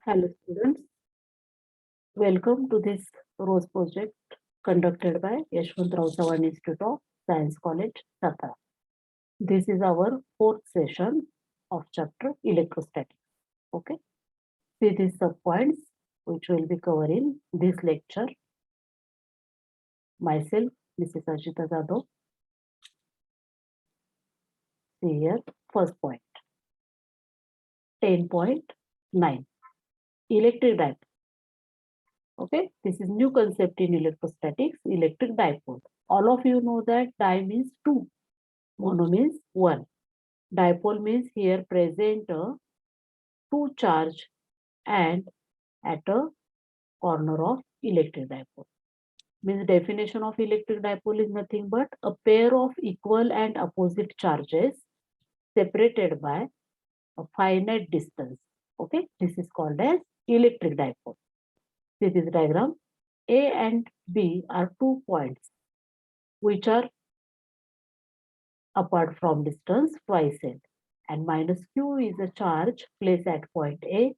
Hello students, welcome to this ROSE project conducted by Yashwantrao Chavan Institute of Science College, Satara. This is our fourth session of chapter electrostatics. Okay, see these subpoints which will be covering this lecture. Myself, Mrs. Archita Jadhav. See here, first point, 10.9, electric dipole. Okay, this is new concept in electrostatics, electric dipole. All of you know that di means 2, mono means 1. Dipole means here present two charge and at a corner of electric dipole. Means definition of electric dipole is nothing but a pair of equal and opposite charges separated by a finite distance. Okay, this is called as electric dipole. See this diagram. A and B are 2 points which are apart from distance twice L, and minus Q is a charge placed at point A,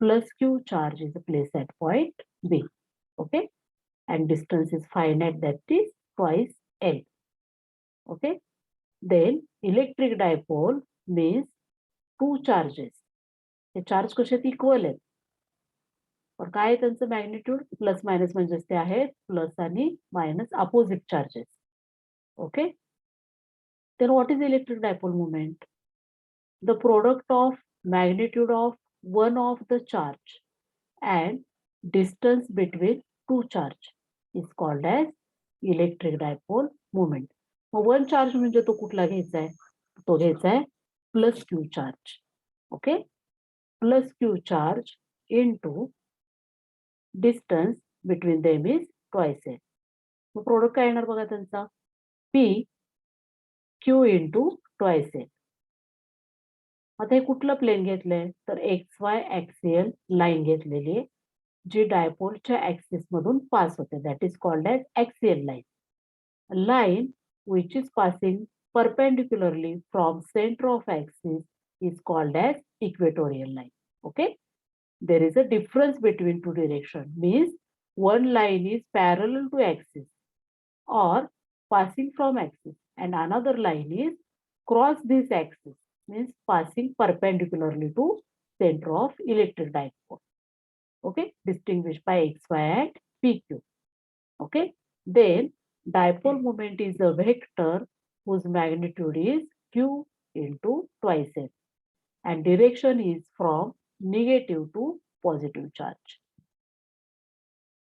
plus Q charge is placed at point B. Okay, and distance is finite, that is twice L. Okay, then electric dipole means two charges. Hey charge कसे equal आहेत और काय त्यांचं magnitude plus minus म्हणजेच ते आहेत plus आणि minus opposite charges. Okay, then what is electric dipole moment? The product of magnitude of one of the charge and distance between two charge is called as electric dipole moment. One charge म्हणजे तो कुठला घ्यायचा आहे? तो घ्यायचा आहे plus Q charge. Okay, plus Q charge into distance between them is twice L. Mug product काय येणार बघा त्यांचा P Q into twice L. आता हे कुठलं प्लेन घेतलंय तर XY ऍक्सियल लाईन घेतलेली आहे जी डायपोलच्या ऍक्सिस मधून पास होते, that is called as axial line. Line which is passing perpendicularly from center of axis is called as equatorial line. Okay, there is a difference between two direction, means one line is parallel to axis or passing from axis and another line is cross this axis, means passing perpendicularly to center of electric dipole. Okay, distinguished by XY and PQ. Okay, then dipole moment is a vector whose magnitude is Q into twice L and direction is from negative to positive charge.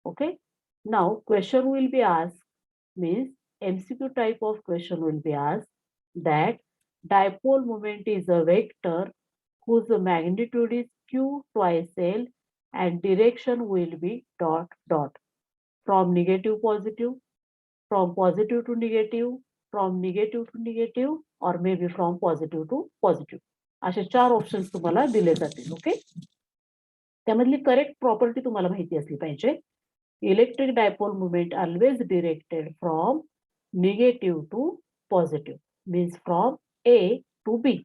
Okay, now question will be asked, means MCQ type of question will be asked that dipole moment is a vector whose magnitude is Q twice L and direction will be dot dot from negative positive, from positive to negative, from negative to negative, or maybe from positive to positive. असे 4 options तुम्हाला दिले जातील. Okay, त्यामधली correct property तुम्हाला माहिती असली पाहिजे. Electric dipole movement always directed from negative to positive, means from A to B,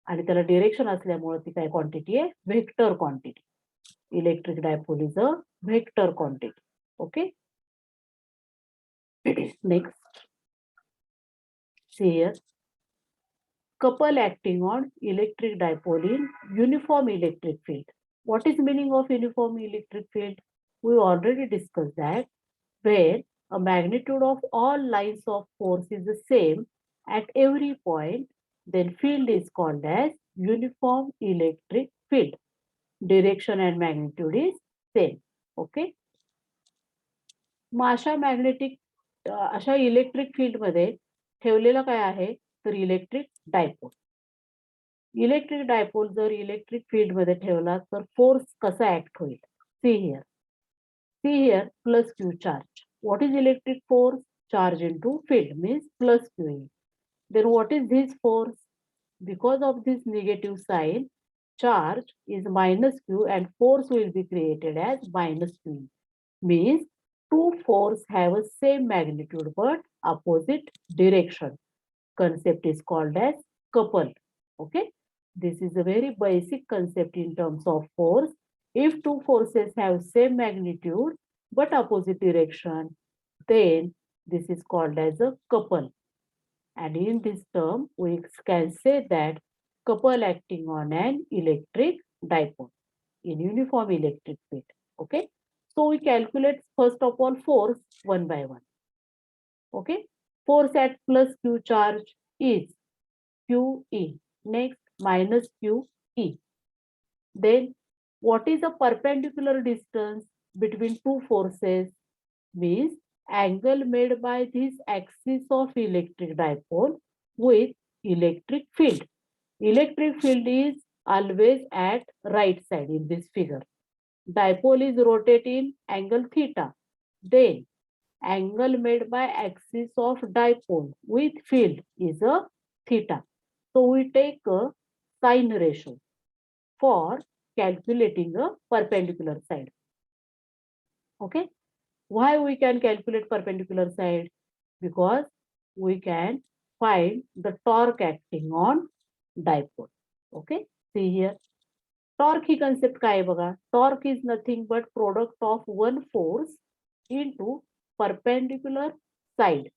आणि त्याला डिरेक्शन असल्यामुळे ती काय क्वांटिटी आहे, vector quantity. Electric dipole is a vector quantity. Okay, next, see here, couple acting on electric dipole in uniform electric field. What is meaning of uniform electric field? We already discussed that where a magnitude of all lines of force is the same at every point, then field is called as uniform electric field. Direction and magnitude is same. Okay, मग अशा magnetic अशा electric field मध्ये ठेवलेलं काय आहे तर electric dipole. Electric dipole जर electric field मध्ये ठेवला तर फोर्स कसा ऍक्ट होईल. See here plus Q charge. What is electric force? Charge into field means plus Q. Then what is this force? Because of this negative sign charge is minus q and force will be created as minus q, means two force have a same magnitude but opposite direction. Concept is called as couple. Okay, this is a very basic concept in terms of force. If two forces have same magnitude but opposite direction, then this is called as a couple. And in this term, we can say that couple acting on an electric dipole in uniform electric field. Okay. So we calculate first of all force one by one. Okay. Force at plus Q charge is QE. Next, minus QE. Then, what is the perpendicular distance between two forces? Means angle made by this axis of electric dipole with electric field. Electric field is always at right side in this figure. Dipole is rotating angle theta. Then angle made by axis of dipole with field is a theta. So we take a sine ratio for calculating a perpendicular side. Okay. Why we can calculate perpendicular side? Because we can find the torque acting on dipole. Okay. See here. Torque he concept काय आहे बघा. Torque is nothing but product of one force into perpendicular side.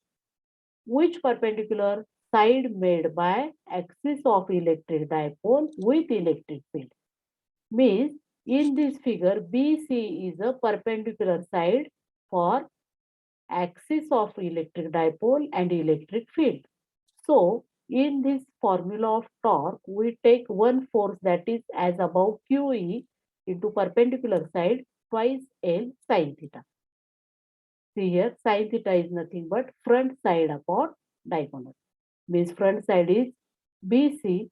Which perpendicular side made by axis of electric dipole with electric field? Means in this figure, BC is a perpendicular side for axis of electric dipole and electric field. So in this formula of torque, we take one force that is as above QE into perpendicular side twice L sine theta. See here, sine theta is nothing but front side upon diagonal. Means front side is BC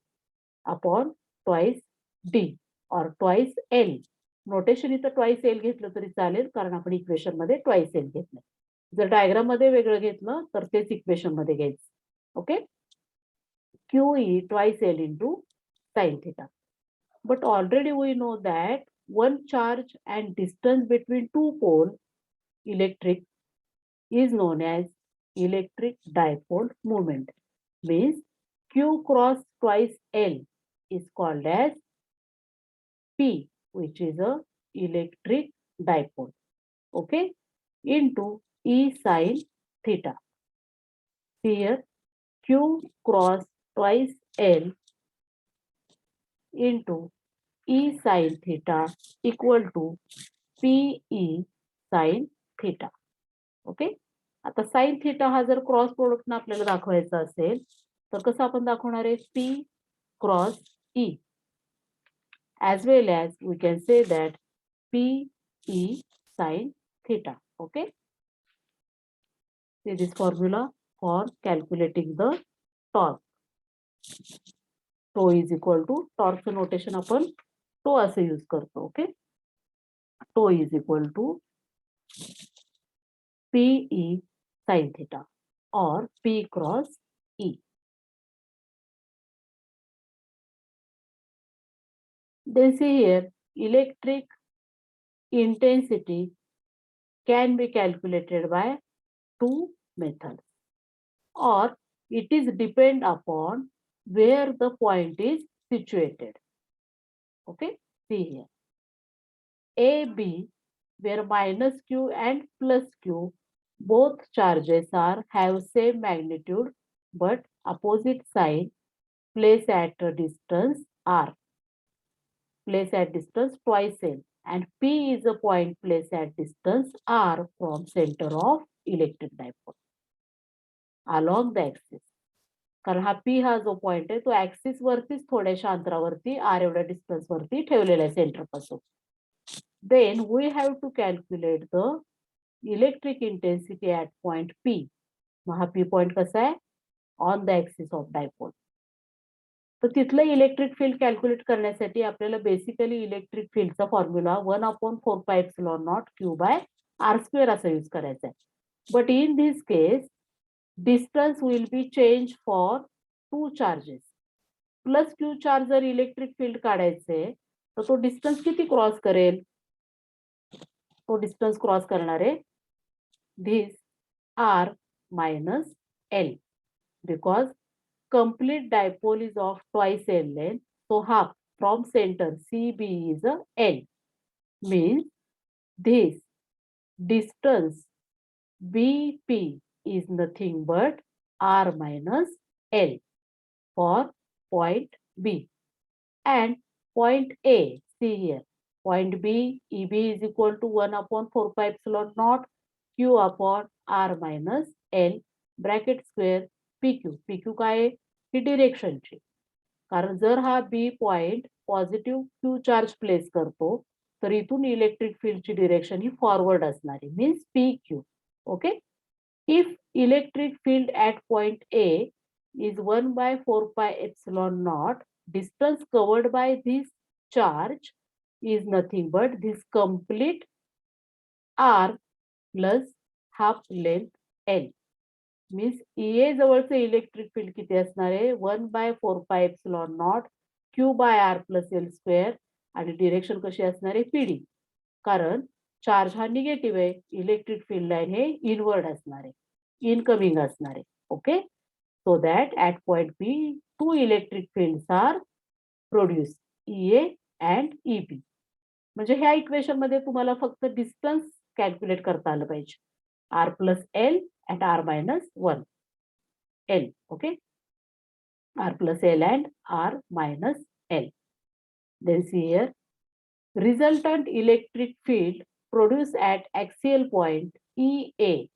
upon twice D or twice L. Notation इथं twice L घेतलं तरी चालेल कारण आपण equation मध्ये twice L घेतलं. जर diagram मध्ये वेगळं घेतलं तर तेच इक्वेशन मध्ये घ्यायचं. Okay. QE twice L into sin theta. But already we know that one charge and distance between two poles electric is known as electric dipole moment. Means Q cross twice L is called as P, which is a electric dipole. Okay. Into E sin theta. Here Q cross twice L into E sin theta equal to PE sin theta. Okay. आता sine theta हा जर cross product ना आपल्याला दाखवायचा असेल तर कसं आपण दाखवणार आहे? P cross E as well as we can say that PE sin theta. Okay. See this formula for calculating the torque. Tau is equal to torque notation आपण tau असे यूज करतो. Okay. Tau is equal to PE sin theta or P cross E. Then see here, electric intensity can be calculated by two methods, or it is depend upon where the point is situated. Okay, see here. A, B, where minus Q and plus Q, both charges have same magnitude but opposite sign, placed at a distance R. Place at distance twice L, and P is a point placed at distance R from center of electric dipole along the axis. कारण हा P हा जो point आहे तो axis वरतीच थोड्याशा अंतरावरती R एवढ्या डिस्टन्स वरती ठेवलेला आहे सेंटर पासून. Then we have to calculate the electric intensity at point P. मग हा P पॉइंट कसा आहे? On the axis of dipole. तर तिथलं इलेक्ट्रिक फील्ड कॅल्क्युलेट करण्यासाठी आपल्याला बेसिकली इलेक्ट्रिक फील्डचा फॉर्म्युला 1/4πε0 Q by R² असा यूज करायचा आहे. But in this case distance will be change for two charges. Plus Q charge जर इलेक्ट्रिक फील्ड काढायचे तर तो डिस्टन्स किती क्रॉस करेल? तो डिस्टन्स क्रॉस करणार आहे this R minus L, because complete dipole is of twice L length. So half from center CB is a L. means this distance BP is nothing but R minus L for point B. And point A, see here, point B, EB is equal to 1 upon 4 pi epsilon naught Q upon R minus L bracket square PQ. PQ काय आहे? ही डिरेक्शनची. कारण जर हा B point positive Q charge place करतो तर इथून electric फील्डची direction ही फॉरवर्ड असणारी means P Q. Okay. If electric field at point A is 1 by 4 pi epsilon naught, distance covered by this charge is nothing but this complete R plus half length L. Means EA जवळचं electric field किती असणार आहे? 1 by 4 pi epsilon naught Q by R plus L square आणि direction कशी असणार आहे? PD. कारण charge हा निगेटिव्ह आहे, इलेक्ट्रिक फील्ड लाईन हे इनवर्ड असणार आहे, इनकमिंग असणार आहे. Okay. So that at point B, two electric fields are produced, EA and EP. म्हणजे ह्या इक्वेशन मध्ये तुम्हाला फक्त डिस्टन्स कॅल्क्युलेट करता आलं पाहिजे. R plus L and R minus 1. L, okay? R plus L and R minus L. Then see here, resultant electric field produced at axial point EA.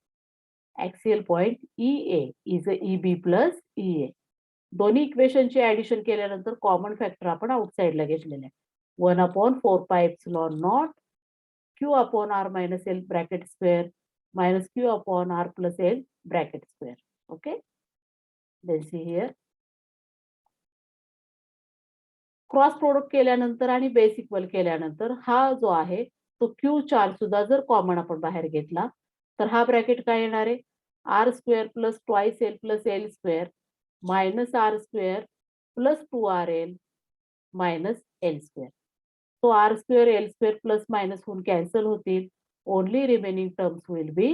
Axial point EA is a EB plus EA. दोन्ही इक्वेशनची addition केल्यानंतर common factor आपण आउटसाइडला घेतलेला आहे. 1 upon 4 pi epsilon naught Q upon R minus L bracket square minus Q upon R plus L bracket square. Okay. Then see here. Cross product केल्यानंतर आणि base equal केल्यानंतर हा जो आहे तो Q चार्ज सुद्धा जर कॉमन आपण बाहेर घेतला तर हा ब्रॅकेट काय येणार आहे? R square plus twice L plus L square minus R square plus 2RL minus L square. So R square L square plus minus होऊन कॅन्सल होतील. Only remaining terms will be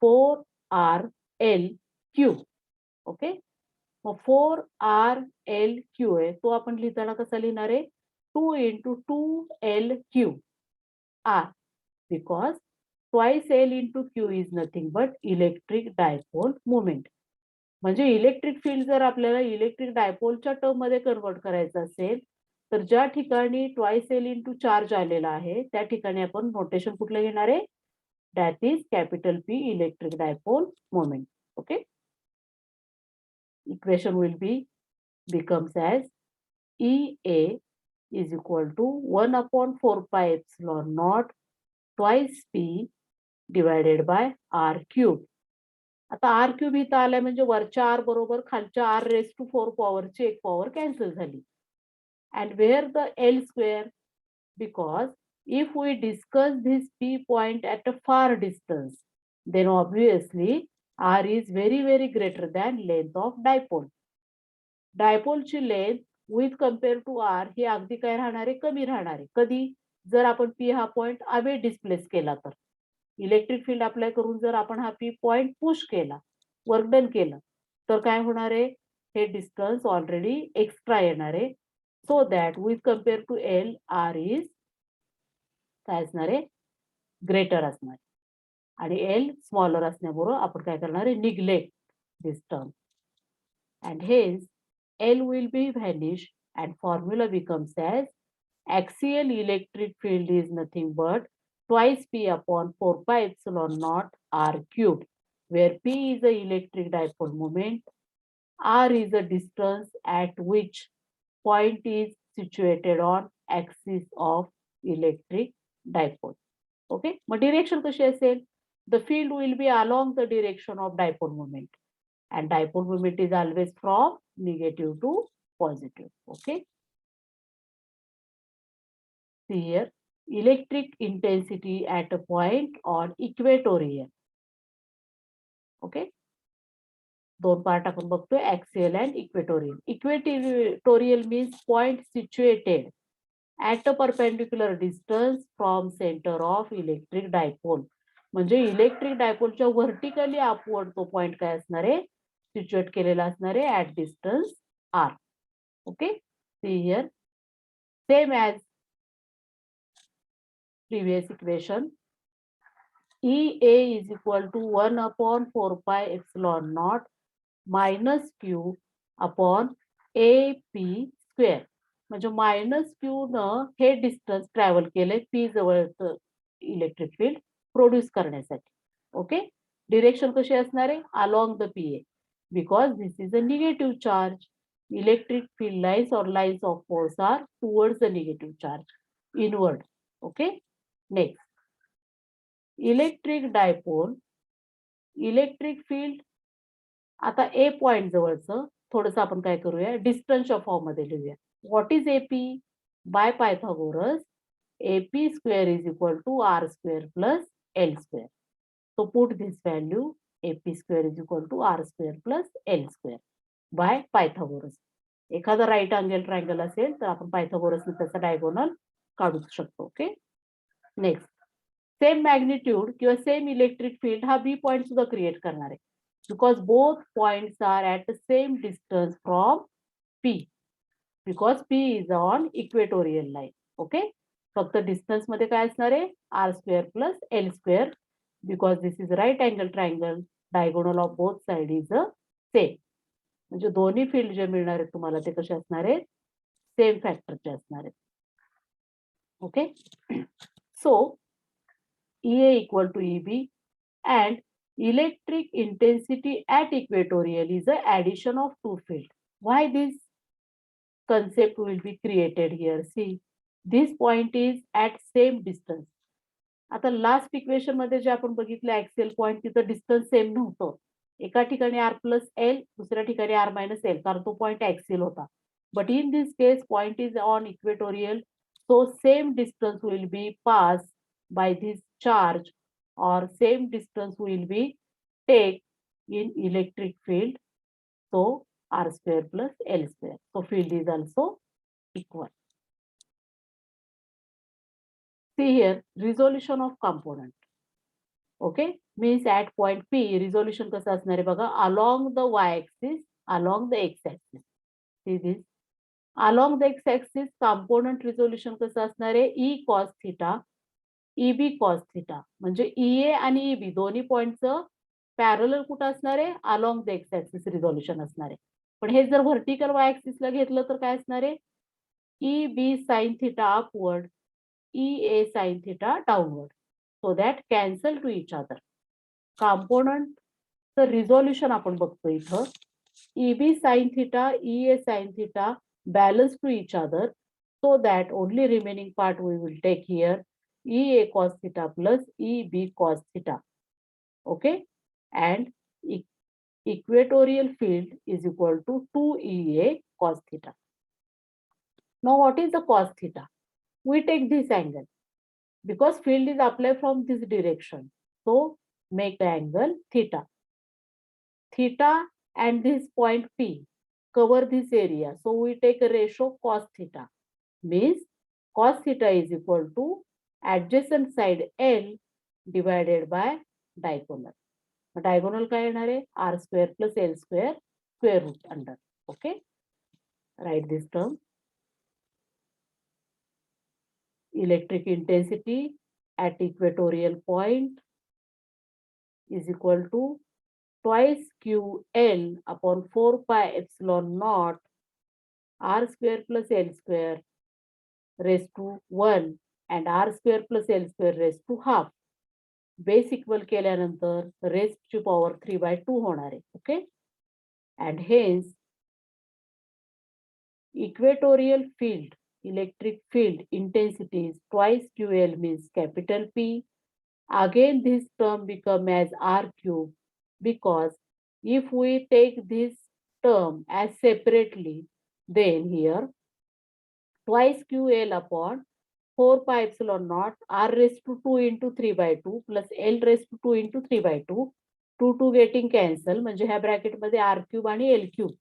4RLQ. Okay. Mug 4RLQ आहे तो आपण लिहिताना कसा लिहिणार आहे? 2 into 2LQ R, because twice L into Q is nothing but electric dipole moment. म्हणजे इलेक्ट्रिक फील्ड जर आपल्याला इलेक्ट्रिक डायपोलच्या टर्म मध्ये कन्वर्ट करायचं असेल तर ज्या ठिकाणी ट्वाइस एल इंटू चार्ज आलेला आहे त्या ठिकाणी आपण नोटेशन कुठलं घेणार आहे? That is capital P electric dipole moment. Okay. Equation will be becomes as EA is equal to 1 upon 4 pi epsilon naught twice P divided by R cube. आता R cube इथं आलाय म्हणजे वरच्या R बरोबर खालच्या R raised to 4 पॉवरची एक power cancel झाली. And where the L square? Because if we discuss this P point at a far distance, then obviously R is very greater than length of dipole. डायपोलची length with compare to R ही अगदी काय राहणार आहे? कमी राहणार आहे. कधी? जर आपण पी हा पॉइंट अवे डिस्प्लेस केला तर इलेक्ट्रिक फील्ड अप्लाय करून जर आपण हा पी पॉइंट पुश केला, वर्क डन केलं तर काय होणार आहे? हे डिस्टन्स ऑलरेडी एक्स्ट्रा येणार आहे. So that with compare to L R is काय असणार आहे? ग्रेटर असणार आहे. आणि एल स्मॉलर असण्याबरोबर आपण काय करणार आहे? Neglect this term. And hence L will be vanished and formula becomes as axial electric field is nothing but twice P upon 4 pi epsilon naught R cubed, where P is the electric dipole moment, R is the distance at which point is situated on axis of electric dipole. Okay. Mug direction कशी असेल? The field will be along the direction of dipole moment. And dipole moment is always from negative to positive. Okay. See here, electric intensity at a point on equatorial. Okay. दोन part आपण बघतोय, axial and equatorial. Equatorial means point situated at a perpendicular distance from center of electric dipole. म्हणजे electric डायपोलच्या vertically upward तो point काय असणार आहे? सिच्युएट केलेला असणार आहे at distance R. Okay. See here, same as previous equation. EA is equal to 1 upon 4 pi epsilon naught minus Q upon AP square. म्हणजे minus Q न हे डिस्टन्स ट्रॅव्हल केले पी जवळचं इलेक्ट्रिक फील्ड प्रोड्यूस करण्यासाठी. Okay, direction कशी असणार आहे? Along the PA, because this is a negative charge. Electric field lines or lines of force are towards the negative charge inward. Okay, next electric dipole. Electric field आता a point जवळचं थोडंसं आपण काय करूया, डिस्टन्सच्या form मध्ये लिहूया. What is AP? Bye Pythagoras AP square is equal to R square plus L square. So put this value AP square is equal to R square plus L square by Pythagoras. एखादा right angle triangle असेल तर आपण पायथागोरसने त्याचा diagonal काढू शकतो. Okay, next same magnitude किंवा same electric field हा बी पॉइंट सुद्धा क्रिएट करणार आहे, because both points are at the same distance from P, because P is on equatorial line. Okay, फक्त डिस्टन्स मध्ये काय असणार आहे? R square plus L square, because this is right angle triangle, diagonal of both side is same. म्हणजे दोन्ही field जे मिळणार आहेत तुम्हाला ते कसे असणार आहेत? सेम फॅक्टरचे असणार आहेत. Okay, so EA equal to EB and electric intensity at equatorial is the addition of two fields. Why this concept will be created here? See, this point is at same distance. आता last equation मध्ये जे आपण बघितलं axial point, तिथं distance same नव्हतं. एका ठिकाणी are plus L, दुसऱ्या ठिकाणी आर मायनस एल, कारण तो पॉइंट ऍक्सियल होता. But in this case point is on equatorial, so same distance will be pass by this charge or same distance will be take in electric field, so R square plus L square, so field is also equal. See here, resolution of component. Okay, means at point P resolution कसं असणार आहे बघा, along the y axis, along the x axis. See this, along the x axis component resolution कसं असणार आहे? E cos theta EB cos theta. म्हणजे EA आणि EB दोन्ही पॉइंटचं पॅरलल कुठं असणार आहे? Along the x axis resolution असणार आहे. पण हे जर व्हर्टिकल वाय ऍक्सिसला घेतलं तर काय असणार आहे? EB sin theta upward, EA sin theta downward, so that cancel to each other. कॉम्पोनंटचं रिझोल्युशन आपण बघतो इथं. EB sin theta, EA sin theta balance to each other, so that only remaining part we will take here EA cos theta plus EB cos theta. Okay, and equatorial field is equal to 2EA cos theta. Now what is the cos theta? We take this angle because field is applied from this direction, so make the angle theta. Theta and this point P cover this area, so we take a ratio cos theta, means cos theta is equal to adjacent side L divided by diagonal. Diagonal काय येणार आहे? R square plus L square square root under. Okay, write this term. Electric intensity at equatorial point is equal to twice QL upon 4 pi epsilon naught R square plus L square raised to 1 and R square plus L square raised to half. Base equal केल्यानंतर rest ची power 3/2 होणार आहे. Okay, and hence equatorial field electric field intensity is twice QL means capital P. Again this term become as R cube, because if we take this term as separately, then here twice QL upon 4 pi epsilon naught R raised to 2 into 3/2 plus L raised to 2 into 3/2, 2 getting cancel, म्हणजे ह्या bracket मध्ये R cube आणि L cube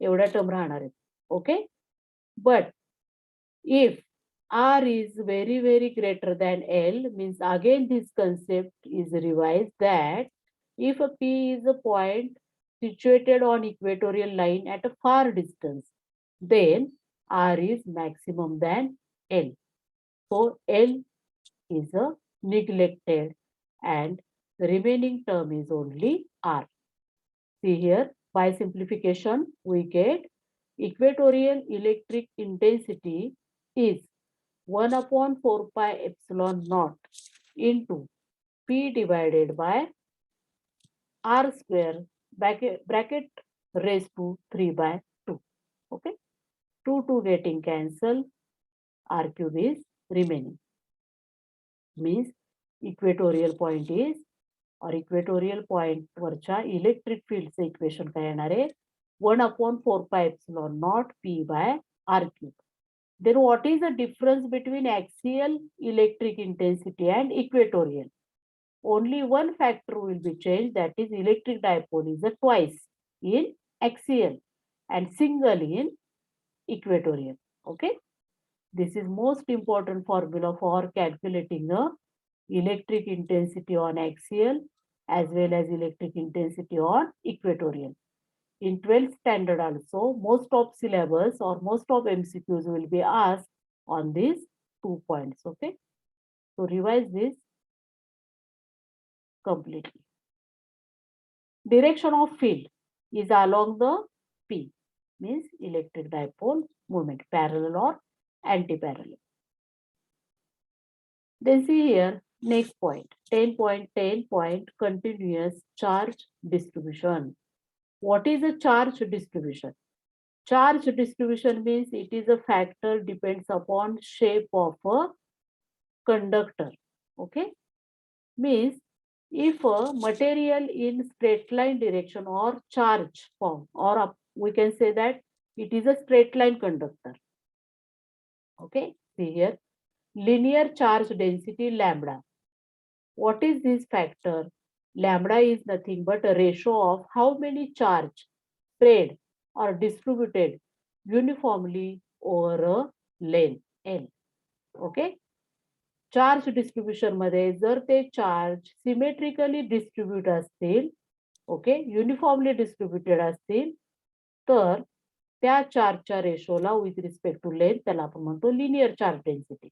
एवढ्या term राहणार आहेत. Okay, but if R is very very greater than L, means again this concept is revised, that if a P is a point situated on equatorial line at a far distance, then R is maximum than L. So L is neglected and the remaining term is only R. See here, by simplification, we get equatorial electric intensity is 1 upon 4 pi epsilon naught into P divided by R square bracket raised to 3 by 2. Okay. 2 getting cancelled, R cube is remaining. Means equatorial point is or equatorial point वरच्या electric फील्डचं equation काय येणार आहे 1 upon 4 pi epsilon naught P by R cube. Then what is the difference between axial electric intensity and equatorial? Only one factor will be changed, that is electric dipole is a twice in axial and single in equatorial. Okay. This is most important formula for calculating the electric intensity on axial as well as electric intensity on equatorial. In 12th standard also, most of syllabus or most of MCQs will be asked on these 2 points. Okay. So revise this completely. Direction of field is along the P, means electric dipole moment, parallel or anti-parallel. Then see here, next point, 10.10 point continuous charge distribution. What is a charge distribution? Charge distribution means it is a factor depends upon shape of a conductor. Okay. Means if a material in straight line direction or charge form or we can say that it is a straight line conductor. Okay. See here, linear charge density lambda. What is this factor? Lambda is nothing but a ratio of how many charge spread or distributed uniformly over a length L. Okay. Charge distribution मध्ये जर ते charge symmetrically distribute असतील, okay, uniformly distributed असतील, तर त्या चार्जच्या रेशोला with respect to length त्याला आपण म्हणतो linear charge density.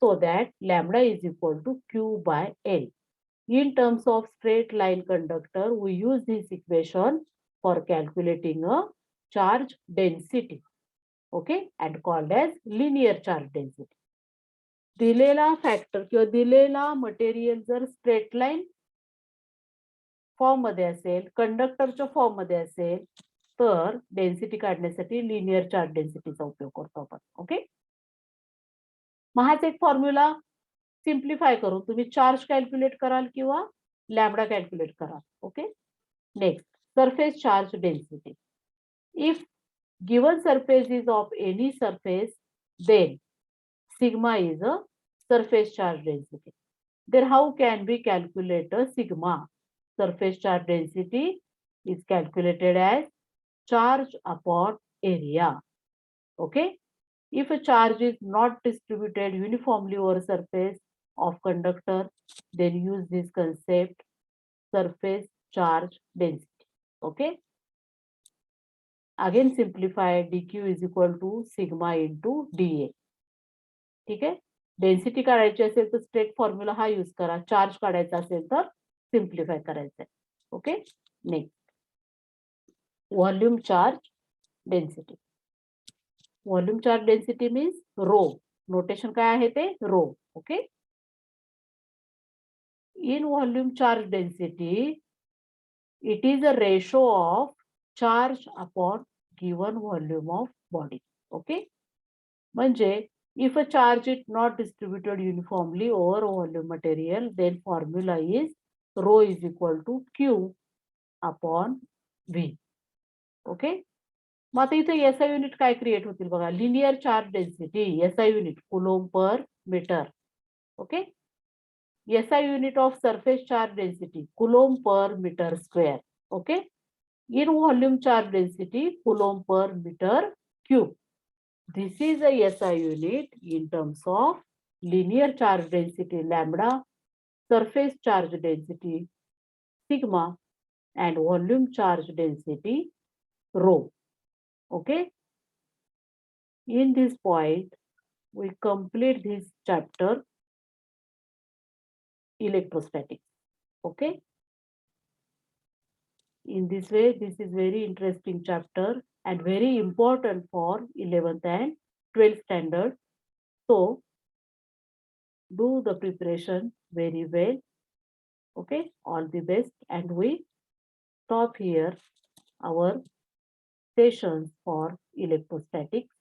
So that lambda is equal to Q by L. In terms of straight line conductor, we use this equation for calculating a charge density, okay, and called as linear charge density. दिलेला factor किंवा दिलेला material जर straight line form मध्ये असेल, कंडक्टरच्या form मध्ये असेल, तर density काढण्यासाठी लिनियर चार्ज डेन्सिटीचा उपयोग करतो आपण. ओके. मग हाच एक फॉर्म्युला सिम्प्लिफाय करून तुम्ही चार्ज कॅल्क्युलेट कराल किंवा लॅम्बडा कॅल्क्युलेट कराल. Okay. Next, surface charge density. If given surface is of any surface, then sigma is a surface charge density. Then how can we calculate a sigma? Surface charge density is calculated as charge upon area. Okay. If a charge is not distributed uniformly over surface of conductor, then use this concept surface charge density. Okay. Again simplify, dq is equal to sigma into dA. ठीक आहे. Density काढायची असेल तर straight formula हा use करा, charge काढायचा असेल तर सिम्प्लिफाय करायचं आहे. Okay. Next, volume charge density. Volume charge density means rho. Notation काय आहे ते rho. Okay. In volume charge density it is a ratio of charge upon given volume of body. Okay. म्हणजे if a charge is not distributed uniformly over volume material, then formula is rho is equal to Q upon V. Okay. मग आता इथे SI unit काय create होतील बघा, linear charge density SI unit coulomb per metre. Okay. SI unit of surface charge density coulomb per metre square. Okay. In volume charge density coulomb per metre cube. This is a SI unit in terms of linear charge density lambda, surface charge density sigma, and volume charge density rho. Okay. In this point, we complete this chapter. electrostatics. Okay. In this way, this is very interesting chapter and very important for 11th and 12th standard. So do the preparation very well. Okay, all the best. And we stop here our sessions for electrostatics.